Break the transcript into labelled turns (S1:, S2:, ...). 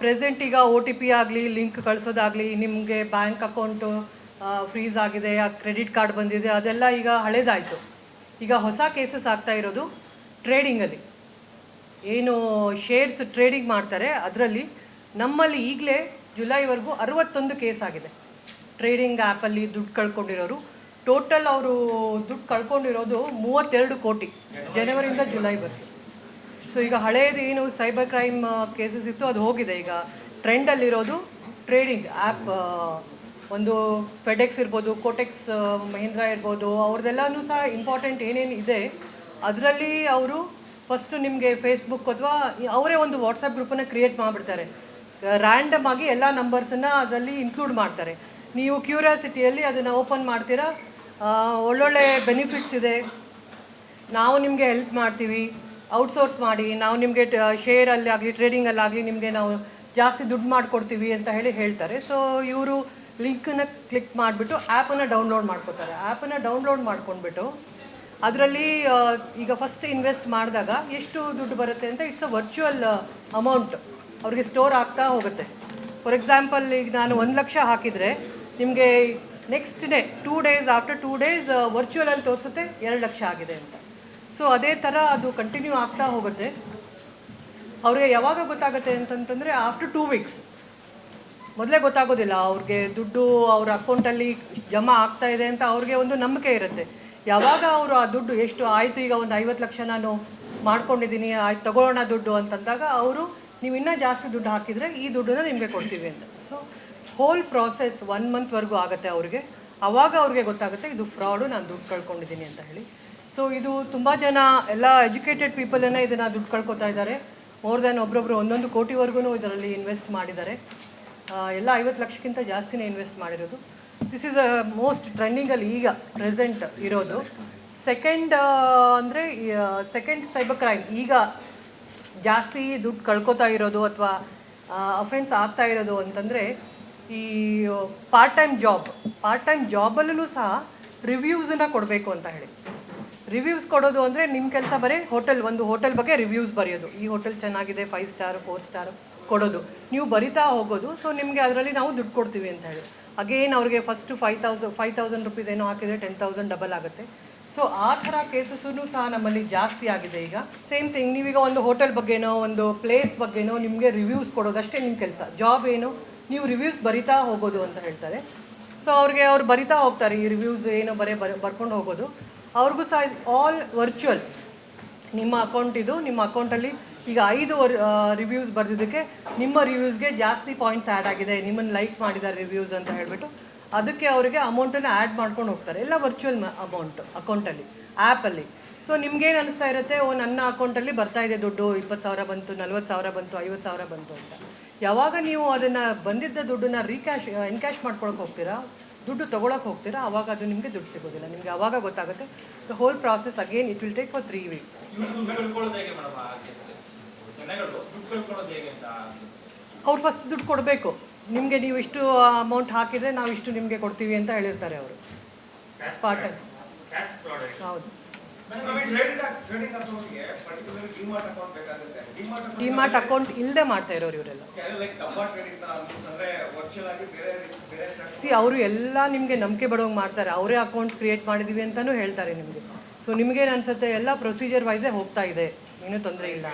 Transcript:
S1: Present ಈಗ OTP ಆಗಲಿ link ಕಳಿಸೋದಾಗಲಿ ನಿಮಗೆ ಬ್ಯಾಂಕ್ ಅಕೌಂಟು ಫ್ರೀಸ್ ಆಗಿದೆ, ಕ್ರೆಡಿಟ್ ಕಾರ್ಡ್ ಬಂದಿದೆ, ಅದೆಲ್ಲ ಈಗ ಹಳೇದಾಯಿತು. ಈಗ ಹೊಸ ಕೇಸಸ್ ಆಗ್ತಾ ಇರೋದು ಟ್ರೇಡಿಂಗಲ್ಲಿ. ಏನು ಶೇರ್ಸ್ ಟ್ರೇಡಿಂಗ್ ಮಾಡ್ತಾರೆ ಅದರಲ್ಲಿ ನಮ್ಮಲ್ಲಿ ಈಗಲೇ ಜುಲೈವರೆಗೂ 61 ಕೇಸ್ ಆಗಿದೆ. ಟ್ರೇಡಿಂಗ್ ಆ್ಯಪಲ್ಲಿ ದುಡ್ಡು ಕಳ್ಕೊಂಡಿರೋರು ಟೋಟಲ್ ಅವರು ದುಡ್ಡು ಕಳ್ಕೊಂಡಿರೋದು 32 ಕೋಟಿ ಜನವರಿಯಿಂದ ಜುಲೈವರೆಗೂ. ಸೊ ಈಗ ಹಳೇದು ಏನು ಸೈಬರ್ ಕ್ರೈಮ್ ಕೇಸಸ್ ಇತ್ತು ಅದು ಹೋಗಿದೆ. ಈಗ ಟ್ರೆಂಡಲ್ಲಿರೋದು ಟ್ರೇಡಿಂಗ್ ಆ್ಯಪ್. ಒಂದು ಫೆಡೆಕ್ಸ್ ಇರ್ಬೋದು, ಕೋಟೆಕ್ಸ್ ಮಹೀಂದ್ರಾ ಇರ್ಬೋದು, ಅವ್ರದ್ದೆಲ್ಲನೂ ಸಹ ಇಂಪಾರ್ಟೆಂಟ್ ಏನೇನು ಇದೆ ಅದರಲ್ಲಿ ಅವರು ಫಸ್ಟು ನಿಮಗೆ ಫೇಸ್ಬುಕ್ ಅಥವಾ ಅವರೇ ಒಂದು ವಾಟ್ಸಪ್ ಗ್ರೂಪನ್ನು ಕ್ರಿಯೇಟ್ ಮಾಡಿಬಿಡ್ತಾರೆ. ರ್ಯಾಂಡಮ್ ಆಗಿ ಎಲ್ಲ ನಂಬರ್ಸನ್ನು ಅದರಲ್ಲಿ ಇನ್ಕ್ಲೂಡ್ ಮಾಡ್ತಾರೆ. ನೀವು ಕ್ಯೂರಿಯಾಸಿಟಿಯಲ್ಲಿ ಅದನ್ನು ಓಪನ್ ಮಾಡ್ತೀರಾ, ಒಳ್ಳೊಳ್ಳೆ ಬೆನಿಫಿಟ್ಸ್ ಇದೆ, ನಾವು ನಿಮಗೆ ಹೆಲ್ಪ್ ಮಾಡ್ತೀವಿ, ಔಟ್ಸೋರ್ಸ್ ಮಾಡಿ, ನಾವು ನಿಮಗೆ ಶೇರಲ್ಲಿ ಆಗಲಿ ಟ್ರೇಡಿಂಗಲ್ಲಾಗಲಿ ನಿಮಗೆ ನಾವು ಜಾಸ್ತಿ ದುಡ್ಡು ಮಾಡಿಕೊಡ್ತೀವಿ ಅಂತ ಹೇಳ್ತಾರೆ. ಸೊ ಇವರು ಲಿಂಕನ್ನು ಕ್ಲಿಕ್ ಮಾಡಿಬಿಟ್ಟು ಆ್ಯಪನ್ನು ಡೌನ್ಲೋಡ್ ಮಾಡ್ಕೋತಾರೆ. ಆ್ಯಪನ್ನು ಡೌನ್ಲೋಡ್ ಮಾಡ್ಕೊಂಡ್ಬಿಟ್ಟು ಅದರಲ್ಲಿ ಈಗ ಫಸ್ಟ್ ಇನ್ವೆಸ್ಟ್ ಮಾಡಿದಾಗ ಎಷ್ಟು ದುಡ್ಡು ಬರುತ್ತೆ ಅಂತ ಇಟ್ಸ್ ಅ ವರ್ಚುವಲ್ ಅಮೌಂಟ್ ಅವ್ರಿಗೆ ಸ್ಟೋರ್ ಆಗ್ತಾ ಹೋಗುತ್ತೆ. ಫಾರ್ ಎಕ್ಸಾಂಪಲ್ ಈಗ ನಾನು 1 ಲಕ್ಷ ಹಾಕಿದರೆ ನಿಮಗೆ next day 2 days after 2 days ವರ್ಚುವಲಲ್ಲಿ ತೋರಿಸುತ್ತೆ 2 ಲಕ್ಷ ಆಗಿದೆ ಅಂತ. ಸೊ ಅದೇ ಥರ ಅದು ಕಂಟಿನ್ಯೂ ಆಗ್ತಾ ಹೋಗುತ್ತೆ. ಅವ್ರಿಗೆ ಯಾವಾಗ ಗೊತ್ತಾಗುತ್ತೆ ಅಂತಂತಂದರೆ ಆಫ್ಟರ್ 2 ವೀಕ್ಸ್. ಮೊದಲೇ ಗೊತ್ತಾಗೋದಿಲ್ಲ ಅವ್ರಿಗೆ ದುಡ್ಡು ಅವ್ರ ಅಕೌಂಟಲ್ಲಿ ಜಮಾ ಆಗ್ತಾ ಇದೆ ಅಂತ ಅವ್ರಿಗೆ ಒಂದು ನಂಬಿಕೆ ಇರುತ್ತೆ. ಯಾವಾಗ ಅವರು ಆ ದುಡ್ಡು ಎಷ್ಟು ಆಯಿತು, ಈಗ ಒಂದು 50 ಲಕ್ಷ ನಾನು ಮಾಡ್ಕೊಂಡಿದ್ದೀನಿ, ಆಯ್ತು ತಗೊಳ್ಳೋಣ ದುಡ್ಡು ಅಂತಂದಾಗ ಅವರು ನೀವು ಇನ್ನೂ ಜಾಸ್ತಿ ದುಡ್ಡು ಹಾಕಿದರೆ ಈ ದುಡ್ಡನ್ನು ನಿಮಗೆ ಕೊಡ್ತೀವಿ ಅಂತ. ಸೊ ಹೋಲ್ ಪ್ರಾಸೆಸ್ 1 ಮಂತ್ವರೆಗೂ ಆಗುತ್ತೆ ಅವ್ರಿಗೆ. ಆವಾಗ ಅವ್ರಿಗೆ ಗೊತ್ತಾಗುತ್ತೆ ಇದು ಫ್ರಾಡು, ನಾನು ದುಡ್ಡು ಕಳ್ಕೊಂಡಿದ್ದೀನಿ ಅಂತ ಹೇಳಿ. ಸೊ ಇದು ತುಂಬ ಜನ ಎಲ್ಲ ಎಜುಕೇಟೆಡ್ ಪೀಪಲನ್ನೇ ಇದನ್ನು ದುಡ್ಡು ಕಳ್ಕೊತಾ ಇದ್ದಾರೆ. ಮೋರ್ ದೆನ್ ಒಬ್ಬೊಬ್ಬರು 1 ಕೋಟಿವರೆಗೂ ಇದರಲ್ಲಿ ಇನ್ವೆಸ್ಟ್ ಮಾಡಿದ್ದಾರೆ. ಎಲ್ಲ 50 ಲಕ್ಷಕ್ಕಿಂತ ಜಾಸ್ತಿನೇ ಇನ್ವೆಸ್ಟ್ ಮಾಡಿರೋದು. ದಿಸ್ ಈಸ್ ಅ ಮೋಸ್ಟ್ ಟ್ರೆಂಡಿಂಗಲ್ಲಿ ಈಗ ಪ್ರೆಸೆಂಟ್ ಇರೋದು. ಸೆಕೆಂಡ್ ಅಂದರೆ ಸೆಕೆಂಡ್ ಸೈಬರ್ ಕ್ರೈಮ್ ಈಗ ಜಾಸ್ತಿ ದುಡ್ಡು ಕಳ್ಕೊತಾ ಇರೋದು ಅಥವಾ ಅಫೆನ್ಸ್ ಆಗ್ತಾ ಇರೋದು ಅಂತಂದರೆ ಈ ಪಾರ್ಟ್ ಟೈಮ್ ಜಾಬಲ್ಲೂ ಸಹ ರಿವ್ಯೂಸನ್ನು ಕೊಡಬೇಕು ಅಂತ ಹೇಳಿ. ರಿವ್ಯೂಸ್ ಕೊಡೋದು ಅಂದರೆ ನಿಮ್ಮ ಕೆಲಸ ಬರೀ ಒಂದು ಹೋಟೆಲ್ ಬಗ್ಗೆ ರಿವ್ಯೂಸ್ ಬರೆಯೋದು, ಈ ಹೋಟೆಲ್ ಚೆನ್ನಾಗಿದೆ, 5 ಸ್ಟಾರ್ 4 ಸ್ಟಾರ್ ಕೊಡೋದು, ನೀವು ಬರಿತಾ ಹೋಗೋದು. ಸೊ ನಿಮಗೆ ಅದರಲ್ಲಿ ನಾವು ದುಡ್ಡು ಕೊಡ್ತೀವಿ ಅಂತ ಹೇಳಿ. ಅಗೇನ್ ಅವ್ರಿಗೆ ಫಸ್ಟು 5,000 ರುಪೀಸ್ ಏನೋ ಹಾಕಿದರೆ 10,000 ಡಬಲ್ ಆಗುತ್ತೆ. ಸೊ ಆ ಥರ ಕೇಸಸ್ಸೂ ಸಹ ನಮ್ಮಲ್ಲಿ ಜಾಸ್ತಿ ಆಗಿದೆ ಈಗ. ಸೇಮ್ ಥಿಂಗ್, ನೀವೀಗ ಒಂದು ಹೋಟೆಲ್ ಬಗ್ಗೆನೋ ಒಂದು ಪ್ಲೇಸ್ ಬಗ್ಗೆನೋ ನಿಮಗೆ ರಿವ್ಯೂಸ್ ಕೊಡೋದಷ್ಟೇ ನಿಮ್ಮ ಕೆಲಸ. ಜಾಬ್ ಏನು, ನೀವು ರಿವ್ಯೂಸ್ ಬರಿತಾ ಹೋಗೋದು ಅಂತ ಹೇಳ್ತಾರೆ. ಸೊ ಅವ್ರು ಬರಿತಾ ಹೋಗ್ತಾರೆ, ಈ ರಿವ್ಯೂಸ್ ಏನೋ ಬರ್ಕೊಂಡು ಹೋಗೋದು. ಅವ್ರಿಗೂ ಸಹ ಆಲ್ ವರ್ಚುವಲ್. ನಿಮ್ಮ ಅಕೌಂಟಲ್ಲಿ ಈಗ 5 ರಿವ್ಯೂಸ್ ಬರೆದಿದ್ದಕ್ಕೆ ನಿಮ್ಮ ರಿವ್ಯೂಸ್ಗೆ ಜಾಸ್ತಿ ಪಾಯಿಂಟ್ಸ್ ಆ್ಯಡ್ ಆಗಿದೆ, ನಿಮ್ಮನ್ನು ಲೈಕ್ ಮಾಡಿದ್ದಾರೆ ರಿವ್ಯೂಸ್ ಅಂತ ಹೇಳಿಬಿಟ್ಟು ಅದಕ್ಕೆ ಅವರಿಗೆ ಅಮೌಂಟನ್ನು ಆ್ಯಡ್ ಮಾಡ್ಕೊಂಡು ಹೋಗ್ತಾರೆ. ಎಲ್ಲ ವರ್ಚುವಲ್ ಅಮೌಂಟ್ ಅಕೌಂಟಲ್ಲಿ, ಆ್ಯಪಲ್ಲಿ. ಸೊ ನಿಮ್ಗೇನು ಅನಿಸ್ತಾ ಇರುತ್ತೆ, ನನ್ನ ಅಕೌಂಟಲ್ಲಿ ಬರ್ತಾ ಇದೆ ದುಡ್ಡು, 20,000 ಬಂತು, 40,000 ಬಂತು, 50,000 ಬಂತು ಅಂತ. ಯಾವಾಗ ನೀವು ಅದನ್ನು ಬಂದಿದ್ದ ದುಡ್ಡನ್ನು ಎನ್ಕ್ಯಾಶ್ ಮಾಡ್ಕೊಳಕ್ಕೆ ಹೋಗ್ತೀರಾ, ದುಡ್ಡು ತೊಗೊಳಕ್ಕೆ ಹೋಗ್ತೀರಾ, ಆವಾಗ ಅದು ನಿಮಗೆ ದುಡ್ಡು ಸಿಗೋದಿಲ್ಲ. ನಿಮಗೆ ಆವಾಗ ಗೊತ್ತಾಗುತ್ತೆ the whole process again it will take for 3 weeks. ಅವ್ರು ಫಸ್ಟ್ ದುಡ್ಡು ಕೊಡಬೇಕು ನಿಮಗೆ. ನೀವು ಇಷ್ಟು ಅಮೌಂಟ್ ಹಾಕಿದರೆ ನಾವು ಇಷ್ಟು ನಿಮಗೆ ಕೊಡ್ತೀವಿ ಅಂತ ಹೇಳಿರ್ತಾರೆ ಅವರು. ಸ್ಪಾಟಲ್ಲಿ ಹೌದು. ಡಿಮಾರ್ಟ್ ಅಕೌಂಟ್ ಇಲ್ಲದೆ ಮಾಡ್ತಾ ಇರೋರು ಇವರೆಲ್ಲ. ಅವರು ಎಲ್ಲ ನಿಮಗೆ ನಂಬಿಕೆ ಬರೋಂಗೆ ಮಾಡ್ತಾರೆ. ಅವರೇ ಅಕೌಂಟ್ ಕ್ರಿಯೇಟ್ ಮಾಡಿದ್ದೀವಿ ಅಂತಲೂ ಹೇಳ್ತಾರೆ ನಿಮಗೆ. ಸೊ ನಿಮಗೇನು ಅನಿಸುತ್ತೆ, ಎಲ್ಲ ಪ್ರೊಸೀಜರ್ ವೈಸೇ ಹೋಗ್ತಾ ಇದೆ, ಏನೂ ತೊಂದರೆ ಇಲ್ಲ.